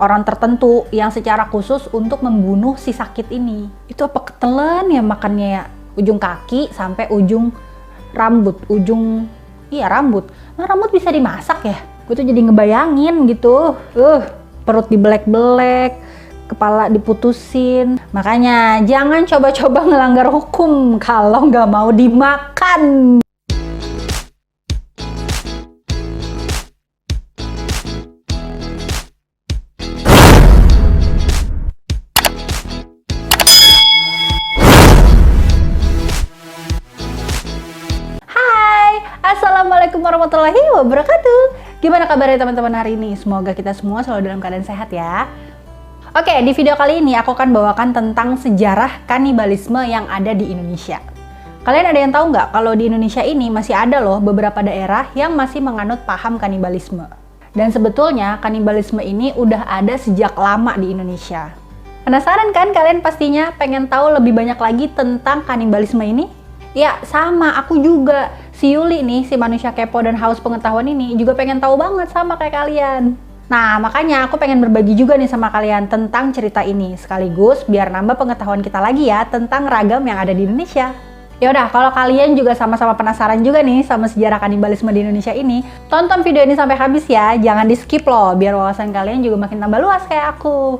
orang tertentu yang secara khusus untuk membunuh si sakit ini. Itu apa ketelen ya makannya ya? Ujung kaki sampai ujung rambut, rambut. Nah, rambut bisa dimasak ya? Gue tuh jadi ngebayangin gitu. Perut dibelek-belek, kepala diputusin. Makanya jangan coba-coba ngelanggar hukum kalau nggak mau dimakan. Assalamualaikum warahmatullahi wabarakatuh. Gimana kabarnya teman-teman hari ini? Semoga kita semua selalu dalam keadaan sehat ya. Oke, di video kali ini aku akan bawakan tentang sejarah kanibalisme yang ada di Indonesia. Kalian ada yang tahu nggak kalau di Indonesia ini masih ada loh beberapa daerah yang masih menganut paham kanibalisme. Dan sebetulnya kanibalisme ini udah ada sejak lama di Indonesia. Penasaran kan kalian pastinya pengen tahu lebih banyak lagi tentang kanibalisme ini? Ya sama, aku juga. Si Yuli nih, si manusia kepo dan haus pengetahuan ini juga pengen tahu banget sama kayak kalian. Nah, makanya aku pengen berbagi juga nih sama kalian tentang cerita ini. Sekaligus biar nambah pengetahuan kita lagi ya tentang ragam yang ada di Indonesia. Yaudah, kalau kalian juga sama-sama penasaran juga nih sama sejarah kanibalisme di Indonesia ini, tonton video ini sampai habis ya. Jangan di skip loh, biar wawasan kalian juga makin tambah luas kayak aku.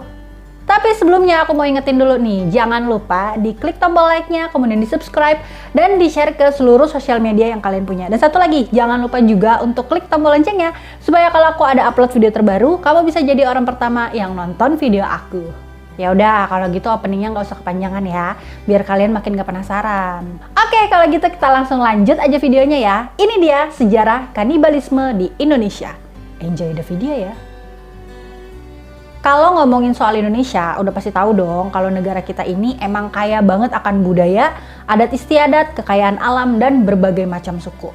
Tapi sebelumnya aku mau ingetin dulu nih, jangan lupa diklik tombol like-nya, kemudian di subscribe, dan di share ke seluruh sosial media yang kalian punya. Dan satu lagi, jangan lupa juga untuk klik tombol loncengnya, supaya kalau aku ada upload video terbaru, kamu bisa jadi orang pertama yang nonton video aku. Ya udah, kalau gitu openingnya nggak usah kepanjangan ya, biar kalian makin gak penasaran. Oke, kalau gitu kita langsung lanjut aja videonya ya. Ini dia sejarah kanibalisme di Indonesia. Enjoy the video ya. Kalau ngomongin soal Indonesia, udah pasti tahu dong kalau negara kita ini emang kaya banget akan budaya, adat istiadat, kekayaan alam, dan berbagai macam suku.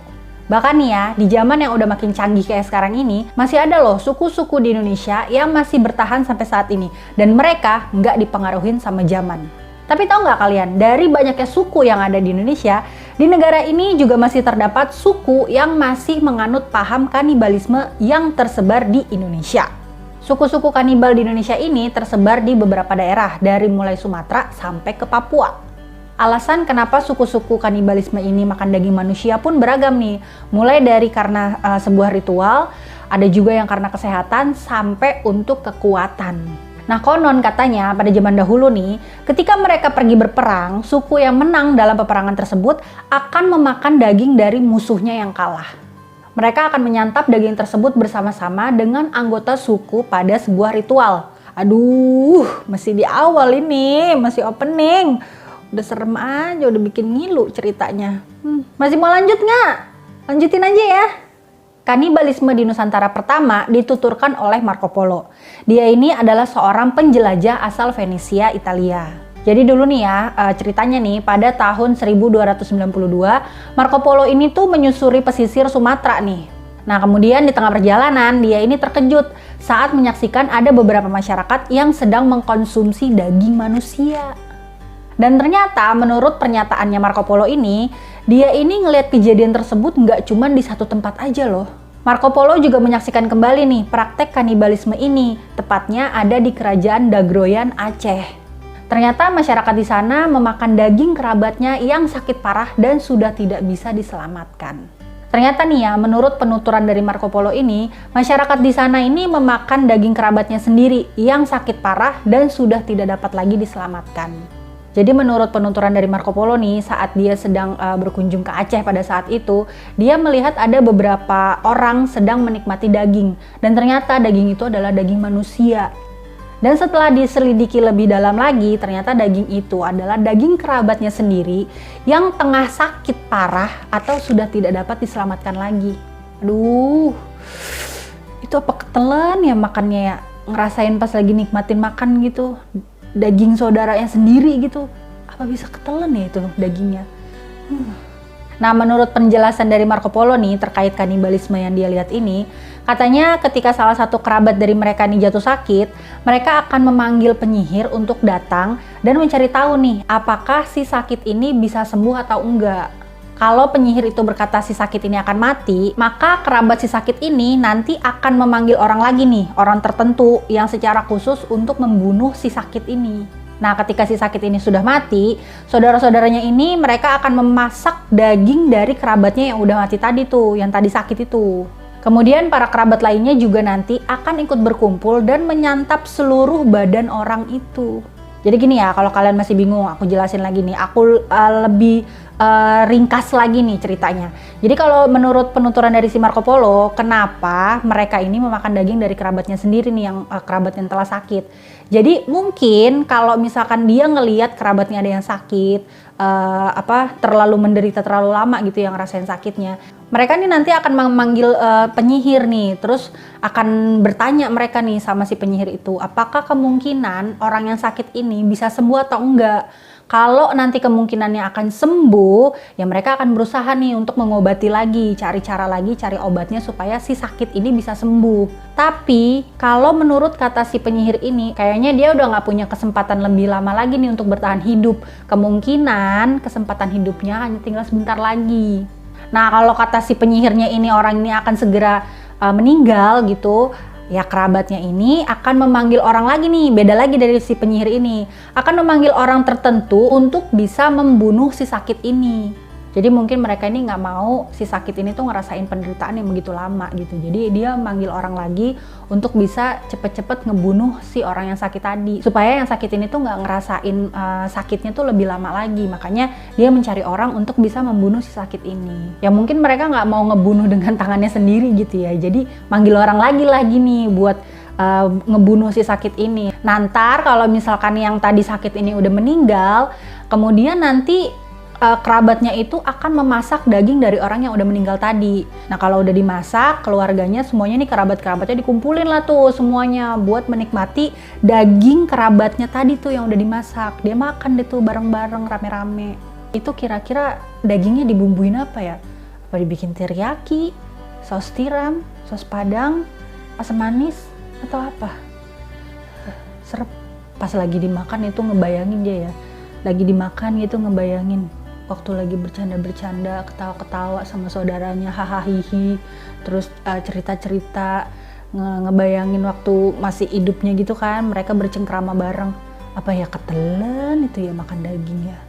Bahkan nih ya, di zaman yang udah makin canggih kayak sekarang ini, masih ada loh suku-suku di Indonesia yang masih bertahan sampai saat ini. Dan mereka nggak dipengaruhin sama zaman. Tapi tahu nggak kalian, dari banyaknya suku yang ada di Indonesia, di negara ini juga masih terdapat suku yang masih menganut paham kanibalisme yang tersebar di Indonesia. Suku-suku kanibal di Indonesia ini tersebar di beberapa daerah, dari mulai Sumatera sampai ke Papua. Alasan kenapa suku-suku kanibalisme ini makan daging manusia pun beragam nih. Mulai dari karena sebuah ritual, ada juga yang karena kesehatan, sampai untuk kekuatan. Nah konon katanya pada zaman dahulu nih, ketika mereka pergi berperang, suku yang menang dalam peperangan tersebut akan memakan daging dari musuhnya yang kalah. Mereka akan menyantap daging tersebut bersama-sama dengan anggota suku pada sebuah ritual. Aduh, masih di awal ini, masih opening. Udah serem aja, udah bikin ngilu ceritanya. Masih mau lanjut nggak? Lanjutin aja ya. Kanibalisme di Nusantara pertama dituturkan oleh Marco Polo. Dia ini adalah seorang penjelajah asal Venesia, Italia. Jadi dulu nih ya, ceritanya nih pada tahun 1292, Marco Polo ini tuh menyusuri pesisir Sumatera nih. Nah kemudian di tengah perjalanan dia ini terkejut saat menyaksikan ada beberapa masyarakat yang sedang mengkonsumsi daging manusia. Dan ternyata menurut pernyataannya Marco Polo ini, dia ini ngelihat kejadian tersebut nggak cuma di satu tempat aja loh. Marco Polo juga menyaksikan kembali nih praktek kanibalisme ini, tepatnya ada di kerajaan Dagroyan, Aceh. Ternyata masyarakat di sana memakan daging kerabatnya yang sakit parah dan sudah tidak bisa diselamatkan. Ternyata nih ya, menurut penuturan dari Marco Polo ini, masyarakat di sana ini memakan daging kerabatnya sendiri yang sakit parah dan sudah tidak dapat lagi diselamatkan. Jadi menurut penuturan dari Marco Polo nih, saat dia sedang berkunjung ke Aceh pada saat itu, dia melihat ada beberapa orang sedang menikmati daging. Dan ternyata daging itu adalah daging manusia. Dan setelah diselidiki lebih dalam lagi, ternyata daging itu adalah daging kerabatnya sendiri yang tengah sakit parah atau sudah tidak dapat diselamatkan lagi. Aduh, itu apa ketelen ya makannya ya? Ngerasain pas lagi nikmatin makan gitu, daging saudaranya sendiri gitu. Apa bisa ketelen ya itu dagingnya? Nah, menurut penjelasan dari Marco Polo nih terkait kanibalisme yang dia lihat ini, katanya ketika salah satu kerabat dari mereka nih jatuh sakit, mereka akan memanggil penyihir untuk datang dan mencari tahu nih apakah si sakit ini bisa sembuh atau enggak. Kalau penyihir itu berkata si sakit ini akan mati, maka kerabat si sakit ini nanti akan memanggil orang lagi nih, orang tertentu yang secara khusus untuk membunuh si sakit ini. Nah, ketika si sakit ini sudah mati, saudara-saudaranya ini mereka akan memasak daging dari kerabatnya yang udah mati tadi tuh, yang tadi sakit itu. Kemudian para kerabat lainnya juga nanti akan ikut berkumpul dan menyantap seluruh badan orang itu. Jadi gini ya, kalau kalian masih bingung, aku jelasin lagi nih. Aku lebih ringkas lagi nih ceritanya. Jadi kalau menurut penuturan dari si Marco Polo, kenapa mereka ini memakan daging dari kerabatnya sendiri nih, yang kerabat yang telah sakit. Jadi mungkin kalau misalkan dia ngelihat kerabatnya ada yang sakit, terlalu menderita terlalu lama gitu yang ngerasain sakitnya, mereka nih nanti akan memanggil penyihir nih, terus akan bertanya mereka nih sama si penyihir itu, apakah kemungkinan orang yang sakit ini bisa sembuh atau enggak. Kalau nanti kemungkinannya akan sembuh, ya mereka akan berusaha nih untuk mengobati lagi, cari cara lagi, cari obatnya supaya si sakit ini bisa sembuh. Tapi kalau menurut kata si penyihir ini, kayaknya dia udah nggak punya kesempatan lebih lama lagi nih untuk bertahan hidup. Kemungkinan kesempatan hidupnya hanya tinggal sebentar lagi. Nah, kalau kata si penyihirnya ini, orang ini akan segera meninggal gitu, ya kerabatnya ini akan memanggil orang lagi nih, beda lagi dari si penyihir ini, akan memanggil orang tertentu untuk bisa membunuh si sakit ini. Jadi mungkin mereka ini nggak mau si sakit ini tuh ngerasain penderitaan yang begitu lama gitu. Jadi dia manggil orang lagi untuk bisa cepet-cepet ngebunuh si orang yang sakit tadi, supaya yang sakit ini tuh nggak ngerasain sakitnya tuh lebih lama lagi. Makanya dia mencari orang untuk bisa membunuh si sakit ini. Ya mungkin mereka nggak mau ngebunuh dengan tangannya sendiri gitu ya. Jadi manggil orang lagi nih buat ngebunuh si sakit ini. Nanti kalau misalkan yang tadi sakit ini udah meninggal, kemudian nanti kerabatnya itu akan memasak daging dari orang yang udah meninggal tadi. Nah, kalau udah dimasak, keluarganya semuanya nih, kerabat-kerabatnya dikumpulin lah tuh semuanya buat menikmati daging kerabatnya tadi tuh yang udah dimasak. Dia makan deh tuh bareng-bareng rame-rame. Itu kira-kira dagingnya dibumbuin apa ya? Apa dibikin teriyaki, saus tiram, saus padang, asam manis, atau apa? Serep. Pas lagi dimakan itu ngebayangin dia ya. Lagi dimakan gitu ngebayangin. Waktu lagi bercanda-bercanda, ketawa-ketawa sama saudaranya, hahaha, terus cerita-cerita, ngebayangin waktu masih hidupnya gitu kan, mereka bercengkrama bareng. Apa ya, ketelan itu ya makan daging ya.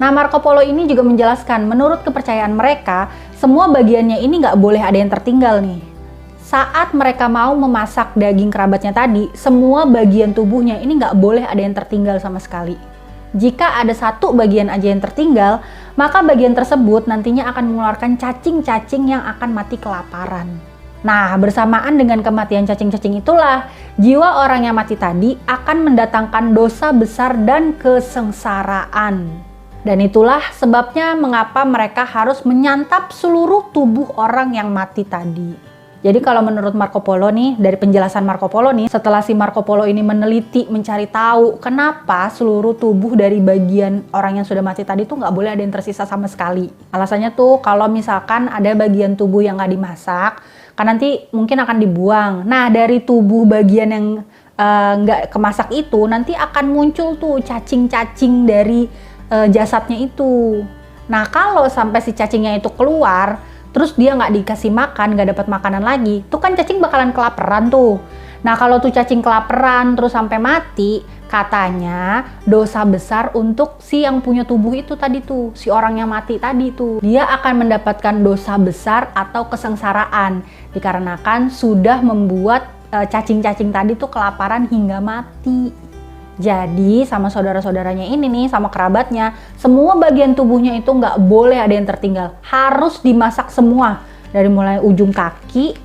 Nah, Marco Polo ini juga menjelaskan, menurut kepercayaan mereka, semua bagiannya ini nggak boleh ada yang tertinggal nih. Saat mereka mau memasak daging kerabatnya tadi, semua bagian tubuhnya ini nggak boleh ada yang tertinggal sama sekali. Jika ada satu bagian aja yang tertinggal, maka bagian tersebut nantinya akan mengeluarkan cacing-cacing yang akan mati kelaparan. Nah, bersamaan dengan kematian cacing-cacing itulah, jiwa orang yang mati tadi akan mendatangkan dosa besar dan kesengsaraan. Dan itulah sebabnya mengapa mereka harus menyantap seluruh tubuh orang yang mati tadi. Jadi kalau menurut Marco Polo nih, dari penjelasan Marco Polo nih, setelah si Marco Polo ini meneliti, mencari tahu kenapa seluruh tubuh dari bagian orang yang sudah mati tadi tuh nggak boleh ada yang tersisa sama sekali. Alasannya tuh kalau misalkan ada bagian tubuh yang nggak dimasak, kan nanti mungkin akan dibuang. Nah, dari tubuh bagian yang nggak kemasak itu, nanti akan muncul tuh cacing-cacing dari jasadnya itu. Nah, kalau sampai si cacingnya itu keluar, terus dia nggak dikasih makan, nggak dapat makanan lagi, tuh kan cacing bakalan kelaparan tuh. Nah, kalau tuh cacing kelaparan terus sampai mati, katanya dosa besar untuk si yang punya tubuh itu tadi tuh, si orang yang mati tadi tuh. Dia akan mendapatkan dosa besar atau kesengsaraan, dikarenakan sudah membuat cacing-cacing tadi tuh kelaparan hingga mati. Jadi sama saudara-saudaranya ini nih, sama kerabatnya, semua bagian tubuhnya itu nggak boleh ada yang tertinggal. Harus dimasak semua. Dari mulai ujung kaki,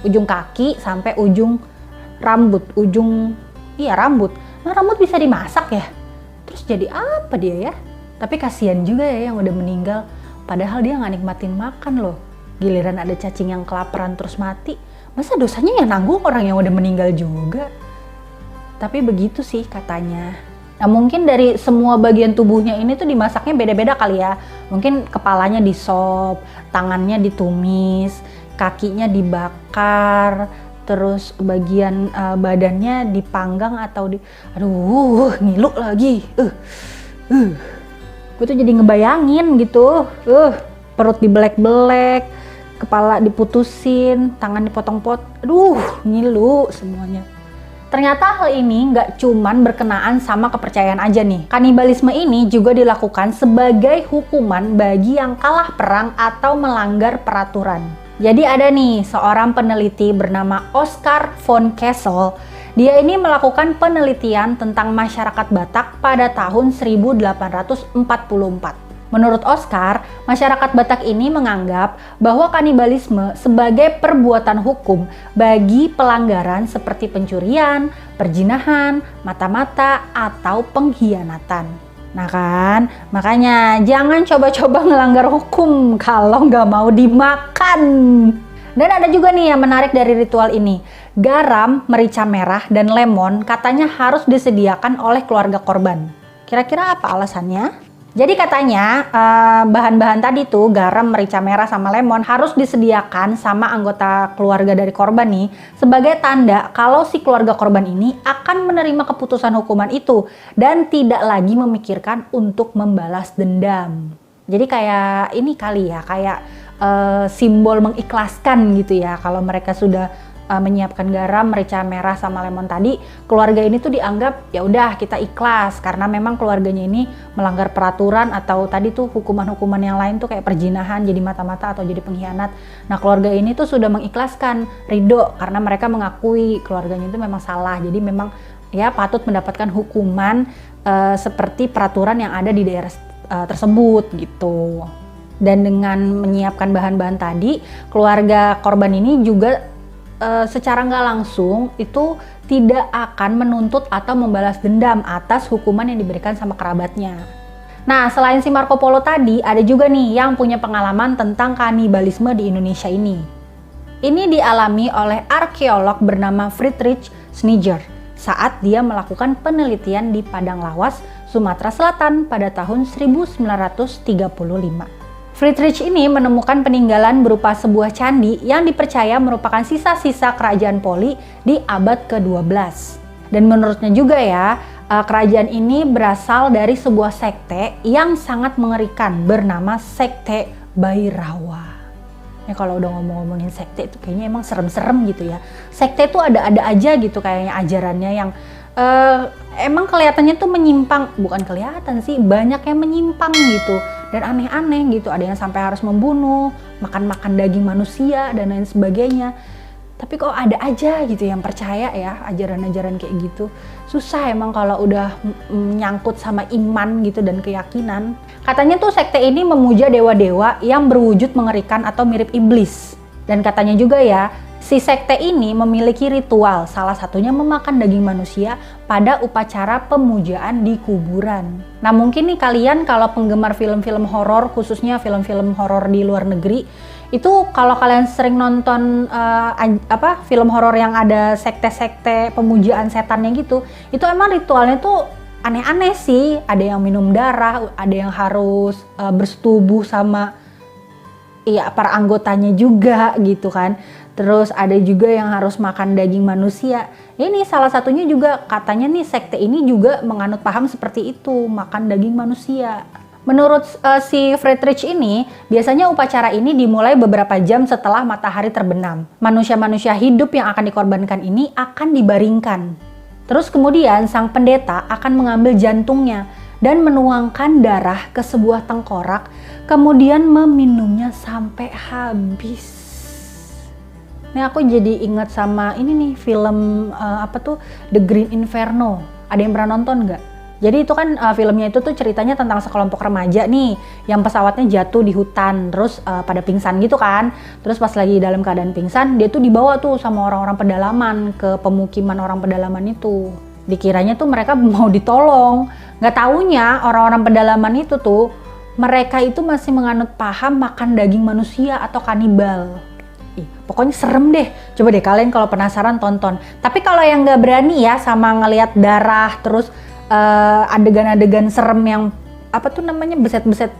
ujung kaki sampai ujung rambut. Rambut. Nah, rambut bisa dimasak ya? Terus jadi apa dia ya? Tapi kasihan juga ya yang udah meninggal. Padahal dia nggak nikmatin makan loh. Giliran ada cacing yang kelaparan terus mati. Masa dosanya yang nanggung orang yang udah meninggal juga? Tapi begitu sih katanya. Nah, mungkin dari semua bagian tubuhnya ini tuh dimasaknya beda-beda kali ya. Mungkin kepalanya disop, tangannya ditumis, kakinya dibakar, terus bagian badannya dipanggang atau aduh, ngilu lagi. Gue tuh jadi ngebayangin gitu, perut dibelek-belek, kepala diputusin, tangan dipotong-potong, aduh ngilu semuanya. Ternyata hal ini nggak cuman berkenaan sama kepercayaan aja nih. Kanibalisme ini juga dilakukan sebagai hukuman bagi yang kalah perang atau melanggar peraturan. Jadi ada nih seorang peneliti bernama Oscar von Kessel. Dia ini melakukan penelitian tentang masyarakat Batak pada tahun 1844. Menurut Oscar, masyarakat Batak ini menganggap bahwa kanibalisme sebagai perbuatan hukum bagi pelanggaran seperti pencurian, perjinahan, mata-mata, atau pengkhianatan. Nah kan, makanya jangan coba-coba ngelanggar hukum kalau nggak mau dimakan. Dan ada juga nih yang menarik dari ritual ini. Garam, merica merah, dan lemon katanya harus disediakan oleh keluarga korban. Kira-kira apa alasannya? Jadi katanya bahan-bahan tadi tuh garam, merica merah, sama lemon harus disediakan sama anggota keluarga dari korban nih sebagai tanda kalau si keluarga korban ini akan menerima keputusan hukuman itu dan tidak lagi memikirkan untuk membalas dendam. Jadi kayak ini kali ya, kayak simbol mengikhlaskan gitu ya. Kalau mereka sudah menyiapkan garam, merica merah, sama lemon tadi, keluarga ini tuh dianggap ya udah kita ikhlas karena memang keluarganya ini melanggar peraturan atau tadi tuh hukuman-hukuman yang lain tuh kayak perjinahan, jadi mata-mata atau jadi pengkhianat. Nah keluarga ini tuh sudah mengikhlaskan, ridho karena mereka mengakui keluarganya itu memang salah, jadi memang ya patut mendapatkan hukuman seperti peraturan yang ada di daerah tersebut gitu. Dan dengan menyiapkan bahan-bahan tadi, keluarga korban ini juga secara nggak langsung itu tidak akan menuntut atau membalas dendam atas hukuman yang diberikan sama kerabatnya. Nah, selain si Marco Polo tadi, ada juga nih yang punya pengalaman tentang kanibalisme di Indonesia ini. Ini dialami oleh arkeolog bernama Friedrich Schneider saat dia melakukan penelitian di Padang Lawas, Sumatera Selatan pada tahun 1935. Friedrich ini menemukan peninggalan berupa sebuah candi yang dipercaya merupakan sisa-sisa kerajaan Poli di abad ke-12. Dan menurutnya juga ya, kerajaan ini berasal dari sebuah sekte yang sangat mengerikan bernama Sekte Bhairawa. Ya kalau udah ngomongin sekte itu kayaknya emang serem-serem gitu ya. Sekte itu ada-ada aja gitu kayaknya ajarannya yang emang kelihatannya tuh menyimpang, bukan kelihatan sih, banyak yang menyimpang gitu dan aneh-aneh gitu. Ada yang sampai harus membunuh, makan-makan daging manusia dan lain sebagainya. Tapi kok ada aja gitu yang percaya ya ajaran-ajaran kayak gitu. Susah emang kalau udah menyangkut sama iman gitu dan keyakinan. Katanya tuh sekte ini memuja dewa-dewa yang berwujud mengerikan atau mirip iblis. Dan katanya juga ya, si sekte ini memiliki ritual, salah satunya memakan daging manusia pada upacara pemujaan di kuburan. Nah mungkin nih kalian kalau penggemar film-film horor, khususnya film-film horor di luar negeri, itu kalau kalian sering nonton film horor yang ada sekte-sekte pemujaan setannya gitu, itu emang ritualnya tuh aneh-aneh sih. Ada yang minum darah, ada yang harus bersetubuh sama para anggotanya juga gitu kan. Terus ada juga yang harus makan daging manusia. Ini salah satunya juga katanya nih sekte ini juga menganut paham seperti itu, makan daging manusia. Menurut si Friedrich ini, biasanya upacara ini dimulai beberapa jam setelah matahari terbenam. Manusia-manusia hidup yang akan dikorbankan ini akan dibaringkan. Terus kemudian sang pendeta akan mengambil jantungnya dan menuangkan darah ke sebuah tengkorak, kemudian meminumnya sampai habis. Nih aku jadi ingat sama ini nih film The Green Inferno. Ada yang pernah nonton nggak? Jadi itu kan filmnya itu tuh ceritanya tentang sekelompok remaja nih yang pesawatnya jatuh di hutan, terus pada pingsan gitu kan. Terus pas lagi dalam keadaan pingsan, dia tuh dibawa tuh sama orang-orang pedalaman ke pemukiman orang pedalaman itu. Dikiranya tuh mereka mau ditolong. Nggak taunya orang-orang pedalaman itu tuh mereka itu masih menganut paham makan daging manusia atau kanibal. Pokoknya serem deh. Coba deh kalian kalau penasaran tonton. Tapi kalau yang nggak berani ya sama ngelihat darah terus adegan-adegan serem yang beset-beset,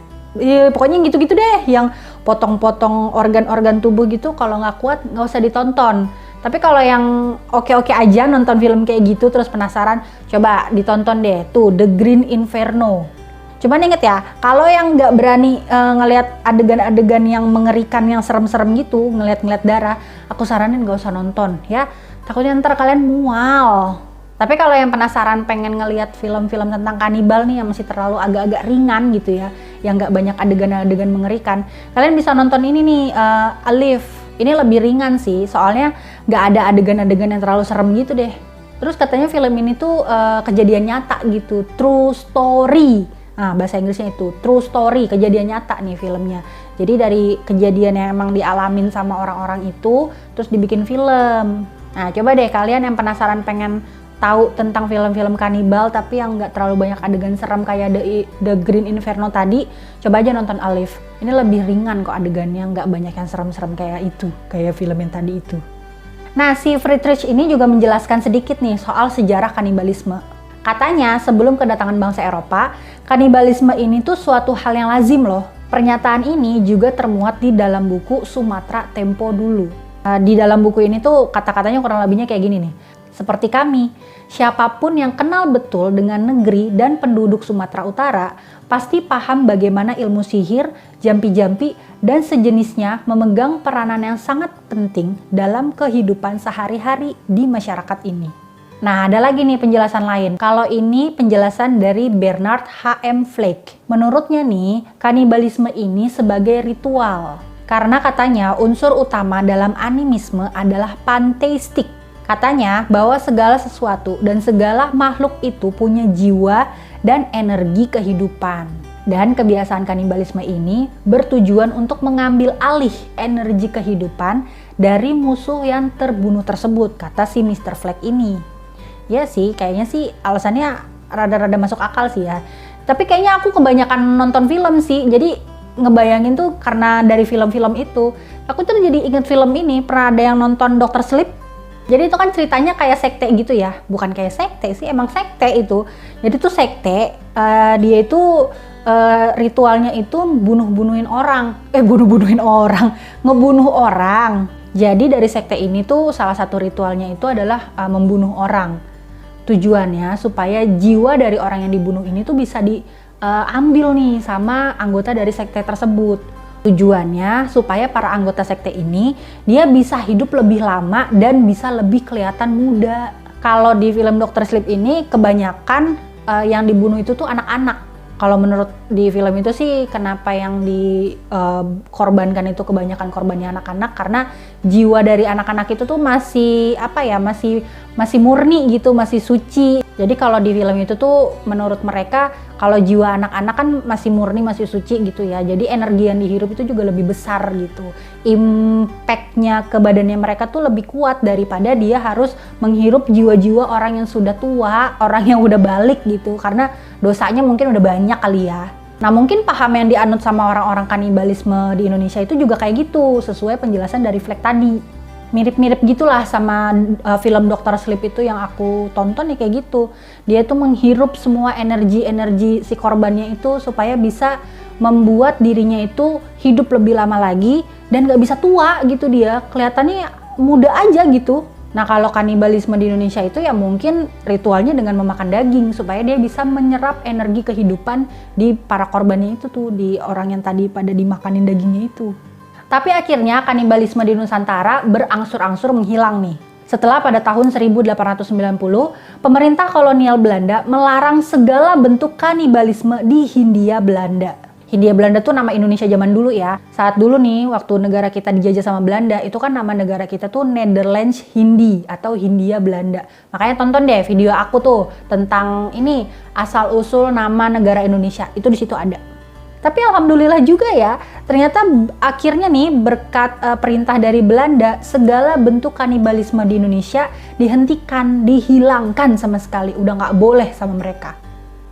pokoknya gitu-gitu deh, yang potong-potong organ-organ tubuh gitu, kalau nggak kuat nggak usah ditonton. Tapi kalau yang oke-oke aja nonton film kayak gitu terus penasaran, coba ditonton deh tuh The Green Inferno. Cuman inget ya, kalau yang nggak berani ngelihat adegan-adegan yang mengerikan, yang serem-serem gitu, ngelihat darah, aku saranin nggak usah nonton ya. Takutnya ntar kalian mual. Tapi kalau yang penasaran pengen ngelihat film-film tentang kanibal nih yang masih terlalu agak-agak ringan gitu ya, yang nggak banyak adegan-adegan mengerikan, kalian bisa nonton ini nih, Alif. Ini lebih ringan sih, soalnya nggak ada adegan-adegan yang terlalu serem gitu deh. Terus katanya film ini tuh kejadian nyata gitu, true story. Nah, bahasa Inggrisnya itu true story, kejadian nyata nih filmnya. Jadi dari kejadian yang emang dialamin sama orang-orang itu, terus dibikin film. Nah, coba deh kalian yang penasaran pengen tahu tentang film-film kanibal tapi yang nggak terlalu banyak adegan serem kayak The Green Inferno tadi, coba aja nonton Alif. Ini lebih ringan kok adegannya, nggak banyak yang serem-serem kayak itu, kayak film yang tadi itu. Nah, si Friedrich ini juga menjelaskan sedikit nih soal sejarah kanibalisme. Katanya sebelum kedatangan bangsa Eropa, kanibalisme ini tuh suatu hal yang lazim loh. Pernyataan ini juga termuat di dalam buku Sumatra Tempo dulu. Di dalam buku ini tuh kata-katanya kurang lebihnya kayak gini nih. Seperti kami, siapapun yang kenal betul dengan negeri dan penduduk Sumatera Utara pasti paham bagaimana ilmu sihir, jampi-jampi, dan sejenisnya memegang peranan yang sangat penting dalam kehidupan sehari-hari di masyarakat ini. Nah, ada lagi nih penjelasan lain. Kalau ini penjelasan dari Bernard H.M. Flake. Menurutnya nih, kanibalisme ini sebagai ritual. Karena katanya unsur utama dalam animisme adalah panteistik. Katanya bahwa segala sesuatu dan segala makhluk itu punya jiwa dan energi kehidupan. Dan kebiasaan kanibalisme ini bertujuan untuk mengambil alih energi kehidupan dari musuh yang terbunuh tersebut, kata si Mr. Flake ini. Ya sih, kayaknya sih alasannya rada-rada masuk akal sih ya. Tapi kayaknya aku kebanyakan nonton film sih, jadi ngebayangin tuh karena dari film-film itu. Aku tuh jadi inget film ini, pernah ada yang nonton Dr. Sleep. Jadi itu kan ceritanya kayak sekte gitu ya, bukan kayak sekte sih, emang sekte itu. Jadi tuh sekte, dia itu ritualnya itu ngebunuh orang. Jadi dari sekte ini tuh salah satu ritualnya itu adalah membunuh orang. Tujuannya supaya jiwa dari orang yang dibunuh ini tuh bisa diambil nih sama anggota dari sekte tersebut. Tujuannya supaya para anggota sekte ini dia bisa hidup lebih lama dan bisa lebih kelihatan muda. Kalau di film Dr. Sleep ini kebanyakan yang dibunuh itu tuh anak-anak. Kalau menurut di film itu sih kenapa yang dikorbankan itu kebanyakan korbannya anak-anak, karena jiwa dari anak-anak itu tuh masih masih murni gitu, masih suci. Jadi kalau di film itu tuh menurut mereka kalau jiwa anak-anak kan masih murni, masih suci gitu ya. Jadi energi yang dihirup itu juga lebih besar gitu. Impact-nya ke badannya mereka tuh lebih kuat daripada dia harus menghirup jiwa-jiwa orang yang sudah tua, orang yang udah balik gitu. Karena dosanya mungkin udah banyak kali ya. Nah, mungkin paham yang dianut sama orang-orang kanibalisme di Indonesia itu juga kayak gitu, sesuai penjelasan dari Flake tadi. Mirip-mirip gitulah sama film Dr. Sleep itu yang aku tonton ya kayak gitu. Dia tuh menghirup semua energi-energi si korbannya itu supaya bisa membuat dirinya itu hidup lebih lama lagi dan gak bisa tua gitu, dia kelihatannya muda aja gitu. Nah, kalau kanibalisme di Indonesia itu ya mungkin ritualnya dengan memakan daging supaya dia bisa menyerap energi kehidupan di para korbannya itu tuh, di orang yang tadi pada dimakanin dagingnya itu. Tapi akhirnya kanibalisme di Nusantara berangsur-angsur menghilang nih. Setelah pada tahun 1890, pemerintah kolonial Belanda melarang segala bentuk kanibalisme di Hindia Belanda. Hindia Belanda tuh nama Indonesia zaman dulu ya. Saat dulu nih, waktu negara kita dijajah sama Belanda, itu kan nama negara kita tuh Netherlands Hindi atau Hindia Belanda. Makanya tonton deh video aku tuh tentang ini, asal-usul nama negara Indonesia. Itu di situ ada. Tapi alhamdulillah juga ya, ternyata akhirnya nih berkat perintah dari Belanda, segala bentuk kanibalisme di Indonesia dihentikan, dihilangkan sama sekali. Udah nggak boleh sama mereka.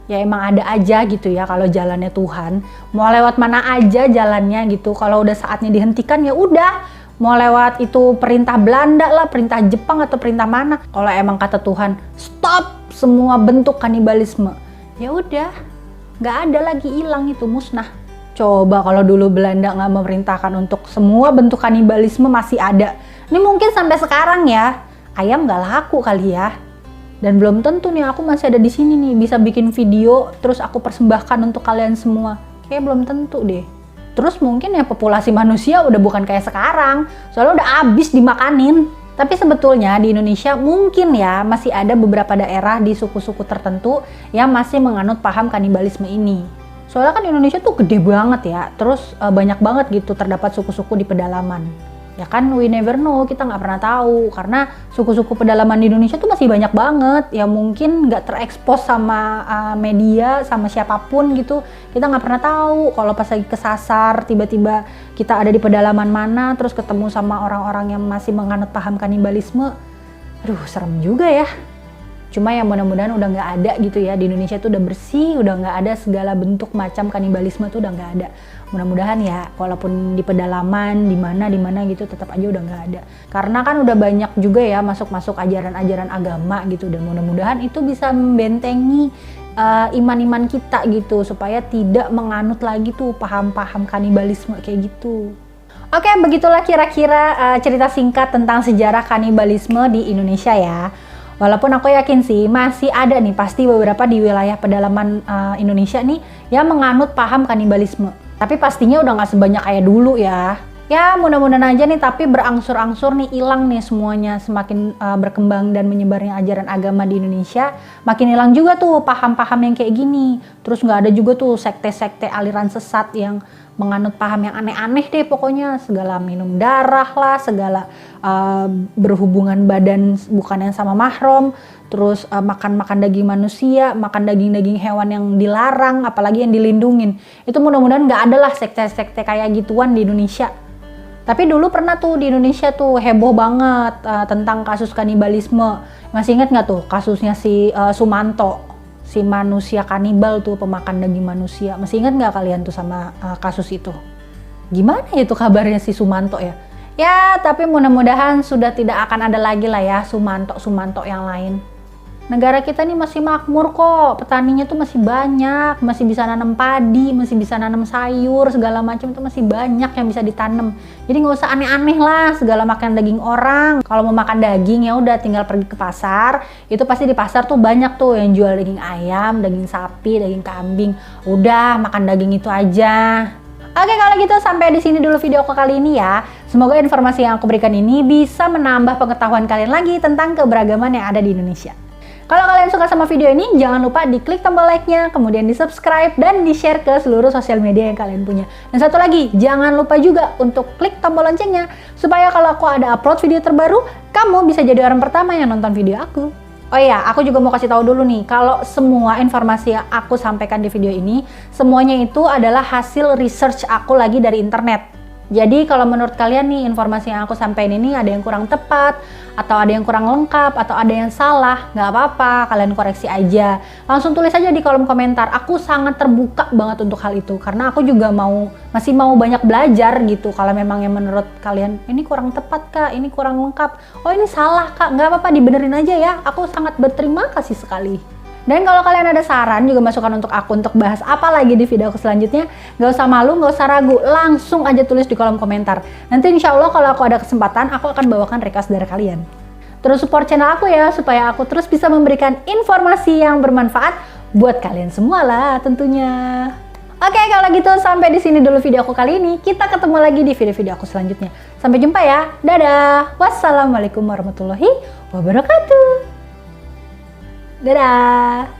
Ya emang ada aja gitu ya kalau jalannya Tuhan. Mau lewat mana aja jalannya gitu. Kalau udah saatnya dihentikan ya udah. Mau lewat itu perintah Belanda lah, perintah Jepang atau perintah mana. Kalau emang kata Tuhan, stop semua bentuk kanibalisme. Ya udah. Nggak ada lagi, hilang itu, musnah. Coba kalau dulu Belanda nggak memerintahkan untuk semua bentuk kanibalisme masih ada. Ini mungkin sampai sekarang ya, ayam nggak laku kali ya. Dan belum tentu nih aku masih ada di sini nih bisa bikin video terus aku persembahkan untuk kalian semua. Kayak belum tentu deh. Terus mungkin ya populasi manusia udah bukan kayak sekarang, soalnya udah habis dimakanin. Tapi sebetulnya di Indonesia mungkin ya masih ada beberapa daerah di suku-suku tertentu yang masih menganut paham kanibalisme ini. Soalnya kan Indonesia tuh gede banget ya, terus banyak banget gitu terdapat suku-suku di pedalaman. Ya kan, we never know, kita nggak pernah tahu karena suku-suku pedalaman di Indonesia tuh masih banyak banget. Ya mungkin nggak terekspos sama media, sama siapapun gitu. Kita nggak pernah tahu kalau pas lagi kesasar tiba-tiba kita ada di pedalaman mana terus ketemu sama orang-orang yang masih menganut paham kanibalisme. Aduh, serem juga ya. Cuma ya mudah-mudahan udah nggak ada gitu ya, di Indonesia tuh udah bersih, udah nggak ada segala bentuk macam kanibalisme tuh udah nggak ada. Mudah-mudahan ya, walaupun di pedalaman, di mana gitu tetap aja udah nggak ada. Karena kan udah banyak juga ya masuk-masuk ajaran-ajaran agama gitu, dan mudah-mudahan itu bisa membentengi iman-iman kita gitu, supaya tidak menganut lagi tuh paham-paham kanibalisme kayak gitu. Oke, begitulah kira-kira cerita singkat tentang sejarah kanibalisme di Indonesia ya. Walaupun aku yakin sih masih ada nih pasti beberapa di wilayah pedalaman Indonesia nih yang menganut paham kanibalisme. Tapi pastinya udah nggak sebanyak kayak dulu ya. Ya mudah-mudahan aja nih, tapi berangsur-angsur nih hilang nih semuanya, semakin berkembang dan menyebarnya ajaran agama di Indonesia, makin hilang juga tuh paham-paham yang kayak gini. Terus nggak ada juga tuh sekte-sekte aliran sesat yang menganut paham yang aneh-aneh deh pokoknya, segala minum darah lah, segala berhubungan badan bukan yang sama mahram, terus makan daging manusia, makan daging-daging hewan yang dilarang, apalagi yang dilindungin. Itu mudah-mudahan nggak ada lah sekte-sekte kayak gituan di Indonesia. Tapi dulu pernah tuh di Indonesia tuh heboh banget tentang kasus kanibalisme. Masih ingat nggak tuh kasusnya si Sumanto? Si manusia kanibal tuh, pemakan daging manusia. Masih ingat nggak kalian tuh sama kasus itu? Gimana ya tuh kabarnya si Sumanto ya? Ya, tapi mudah-mudahan sudah tidak akan ada lagi lah ya Sumanto yang lain. Negara kita ini masih makmur kok, petaninya tuh masih banyak, masih bisa nanam padi, masih bisa nanam sayur, segala macam tuh masih banyak yang bisa ditanam. Jadi nggak usah aneh-aneh lah, segala makan daging orang. Kalau mau makan daging ya udah tinggal pergi ke pasar. Itu pasti di pasar tuh banyak tuh yang jual daging ayam, daging sapi, daging kambing. Udah makan daging itu aja. Oke, kalau gitu sampai di sini dulu video aku kali ini ya. Semoga informasi yang aku berikan ini bisa menambah pengetahuan kalian lagi tentang keberagaman yang ada di Indonesia. Kalau kalian suka sama video ini, jangan lupa diklik tombol like-nya, kemudian di-subscribe dan di-share ke seluruh sosial media yang kalian punya. Dan satu lagi, jangan lupa juga untuk klik tombol loncengnya, supaya kalau aku ada upload video terbaru, kamu bisa jadi orang pertama yang nonton video aku. Oh iya, aku juga mau kasih tahu dulu nih, kalau semua informasi yang aku sampaikan di video ini, semuanya itu adalah hasil research aku lagi dari internet. Jadi kalau menurut kalian nih informasi yang aku sampaikan ini ada yang kurang tepat, atau ada yang kurang lengkap, atau ada yang salah, nggak apa-apa, kalian koreksi aja. Langsung tulis aja di kolom komentar, aku sangat terbuka banget untuk hal itu. Karena aku juga masih mau banyak belajar gitu, kalau memang yang menurut kalian, ini kurang tepat kak, ini kurang lengkap, oh ini salah kak, nggak apa-apa dibenerin aja ya, aku sangat berterima kasih sekali. Dan kalau kalian ada saran juga masukan untuk aku untuk bahas apa lagi di video aku selanjutnya, gak usah malu, gak usah ragu, langsung aja tulis di kolom komentar. Nanti insya Allah kalau aku ada kesempatan, aku akan bawakan request dari kalian. Terus support channel aku ya, supaya aku terus bisa memberikan informasi yang bermanfaat buat kalian semua lah tentunya. Oke, kalau gitu sampai di sini dulu video aku kali ini. Kita ketemu lagi di video-video aku selanjutnya. Sampai jumpa ya, dadah. Wassalamualaikum warahmatullahi wabarakatuh. Dadah!